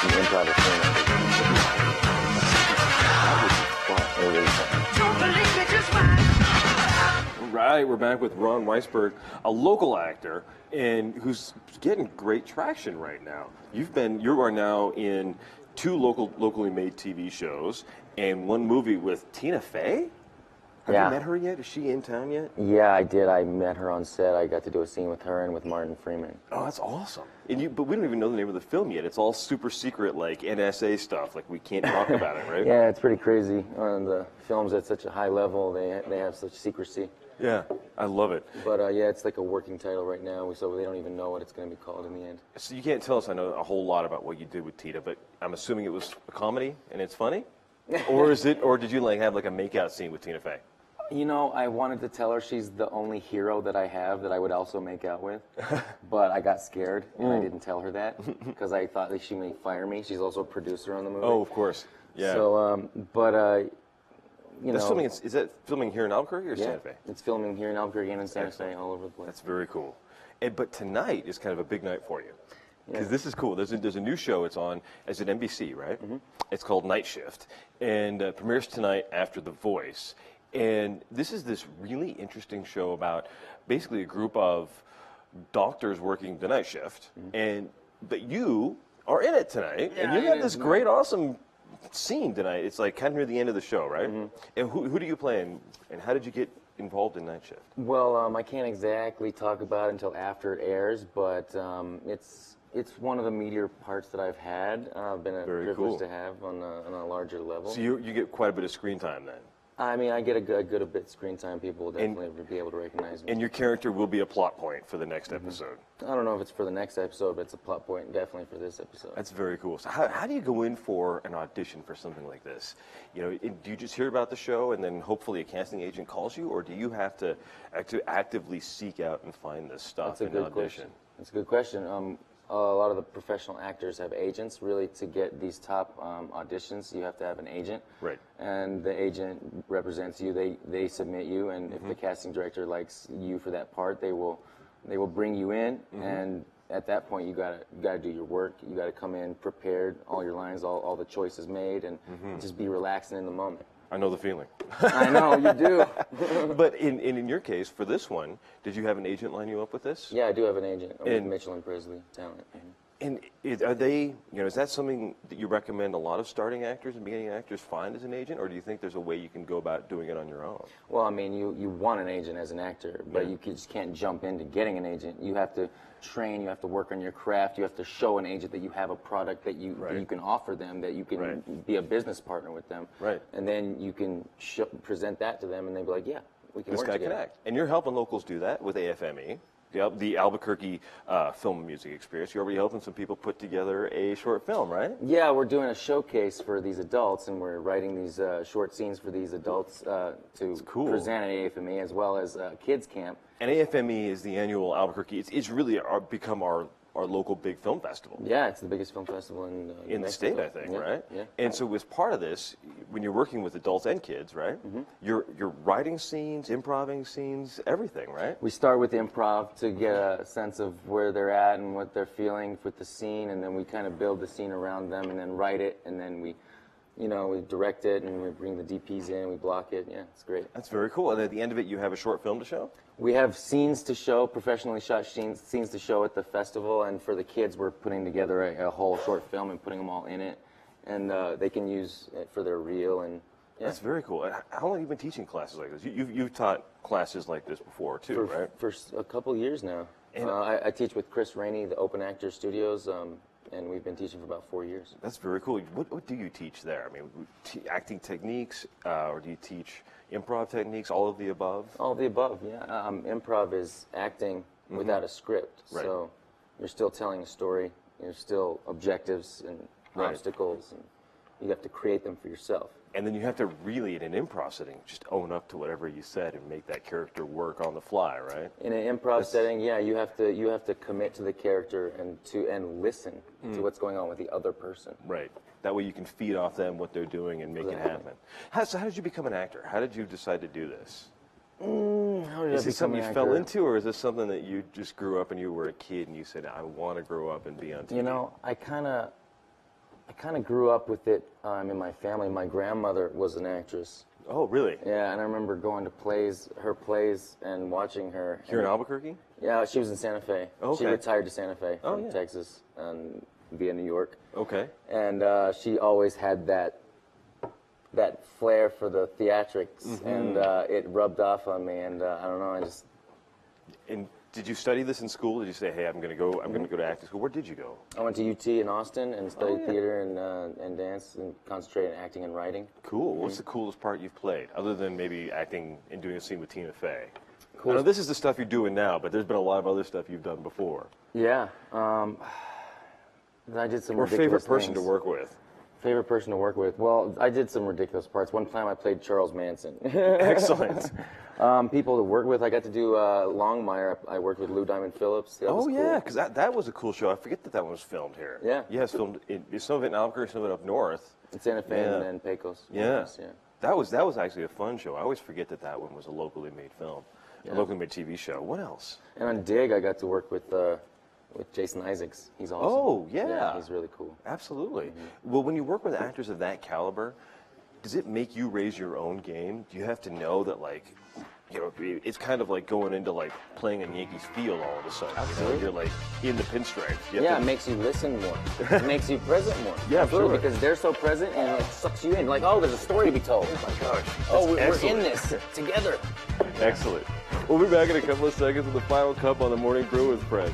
an improv Right, we're back with Ron Weisberg, a local actor, and who's getting great traction right now. You are now in two locally made TV shows and one movie with Tina Fey. Have you met her yet? Is she in town yet? Yeah, I did. I met her on set. I got to do a scene with her and with Martin Freeman. Oh, that's awesome. But we don't even know the name of the film yet. It's all super secret, like NSA stuff. Like, we can't talk about it, right? Yeah, it's pretty crazy. On the films at such a high level, they have such secrecy. Yeah, I love it. But yeah, it's like a working title right now, so they don't even know what it's going to be called in the end. So you can't tell us, I know a whole lot about what you did with Tina, but I'm assuming it was a comedy and it's funny? Or did you have a makeout scene with Tina Fey? You know, I wanted to tell her she's the only hero that I have that I would also make out with, but I got scared and I didn't tell her that because I thought that she may fire me. She's also a producer on the movie. Oh, of course. Yeah. So, is that filming here in Albuquerque or Santa Fe? It's filming here in Albuquerque and in Santa Fe, all over the place. That's very cool. But tonight is kind of a big night for you. Because this is cool. There's a new show. It's on as an NBC, right? Mm-hmm. It's called Night Shift, and premieres tonight after The Voice. And this is this really interesting show about basically a group of doctors working the night shift, but you are in it tonight, and you have this great, awesome scene tonight. It's like kind of near the end of the show, right? Mm-hmm. And who do you play, and how did you get involved in Night Shift? Well, I can't exactly talk about it until after it airs, but it's one of the meatier parts that I've had. Been a privilege to have on a larger level. So you get quite a bit of screen time then? I mean, I get a good bit of screen time. People will definitely be able to recognize me. And your character will be a plot point for the next episode. I don't know if it's for the next episode, but it's a plot point definitely for this episode. That's very cool. So how do you go in for an audition for something like this? You know, do you just hear about the show and then hopefully a casting agent calls you, or do you have to actively seek out and find this stuff and audition? That's a good question. A lot of the professional actors have agents. Really, to get these top auditions, you have to have an agent. Right. And the agent represents you. They submit you, and if the casting director likes you for that part, they will bring you in. And at that point, you gotta do your work. You gotta come in prepared, all your lines, all the choices made, and just be relaxing in the moment. I know the feeling. I know, you do. But in your case, for this one, did you have an agent line you up with this? Yeah, I do have an agent. I'm with Mitchell and Prisley Talent. And are they, is that something that you recommend a lot of starting actors and beginning actors find as an agent, or do you think there's a way you can go about doing it on your own? Well, I mean, you want an agent as an actor, but you just can't jump into getting an agent. You have to train, you have to work on your craft, you have to show an agent that you have a product that you can offer them, that you can be a business partner with them. Right. And then you can present that to them, and they'll be like, yeah, we can work together. This guy can act. And you're helping locals do that with AFME. The Albuquerque Film and Music Experience. You're already helping some people put together a short film, right? Yeah, we're doing a showcase for these adults, and we're writing these short scenes for these adults to present at AFME, as well as Kids Camp. And AFME is the annual Albuquerque. It's really become our local big film festival. Yeah, it's the biggest film festival in the state, I think, right? Yeah. And so as part of this, when you're working with adults and kids, right? You're writing scenes, improving scenes, everything, right? We start with improv to get a sense of where they're at and what they're feeling with the scene, and then we kind of build the scene around them, and then write it, and then we direct it, and we bring the DPs in, we block it. Yeah, it's great. That's very cool. And at the end of it, you have a short film to show? We have scenes to show, professionally shot scenes to show at the festival, and for the kids, we're putting together a whole short film and putting them all in it, and they can use it for their reel. And That's very cool. How long have you been teaching classes like this? You've taught classes like this before, too, right? For a couple years now. I teach with Chris Rainey, the Open Actors Studios, and we've been teaching for about 4 years. That's very cool. What do you teach there? I mean, acting techniques, or do you teach improv techniques, all of the above? All of the above, yeah. Improv is acting without a script. Right. So you're still telling a story. There's still objectives and obstacles, and you have to create them for yourself. And then you have to really, in an improv setting, just own up to whatever you said and make that character work on the fly, right? In an improv setting, yeah, you have to commit to the character and listen to what's going on with the other person. Right. That way you can feed off them what they're doing and make it happen. So how did you become an actor? How did you decide to do this? Is this something you fell into, or is this something that you just grew up and you were a kid and you said, I want to grow up and be on TV? You know, I kind of I kind of grew up with it in my family. My grandmother was an actress. Oh, really? Yeah, and I remember going to her plays, and watching her. Here in Albuquerque? Yeah, she was in Santa Fe. Okay. She retired to Santa Fe from Texas and via New York. Okay. And she always had that flair for the theatrics, and it rubbed off on me. And I don't know, I just. And did you study this in school? Did you say, hey, I'm going to go to acting school? Where did you go? I went to UT in Austin and studied theater and dance and concentrated on acting and writing. Cool. What's the coolest part you've played, other than maybe acting and doing a scene with Tina Fey? Cool. I know this is the stuff you're doing now, but there's been a lot of other stuff you've done before. Yeah. I did some Or ridiculous favorite person things. to work with? Favorite person to work with? Well, I did some ridiculous parts. One time I played Charles Manson. Excellent. People to work with, I got to do Longmire. I worked with Lou Diamond Phillips. That was cool. Yeah, because that was a cool show. I forget that one was filmed here. Yeah. Yeah, it's filmed. Some of it in Albuquerque, some of it up north. In Santa Fe and Pecos. Yeah. Yeah. That was actually a fun show. I always forget that one was a locally made film, a locally made TV show. What else? And on Dig, I got to work with Jason Isaacs. He's awesome. Oh, yeah. He's really cool. Absolutely. Well, when you work with actors of that caliber, does it make you raise your own game? Do you have to know that, like, you know, it's kind of like going into, like, playing in Yankees field all of a sudden. Absolutely. You know, you're, like, in the pinstripes. It makes you listen more. It makes you present more. Yeah, absolutely. sure. Because they're so present and it like, sucks you in. Like, oh, there's a story to be told. Oh, my gosh. We're in this together. Excellent. We'll be back in a couple of seconds with the final cup on the Morning Brew with friends.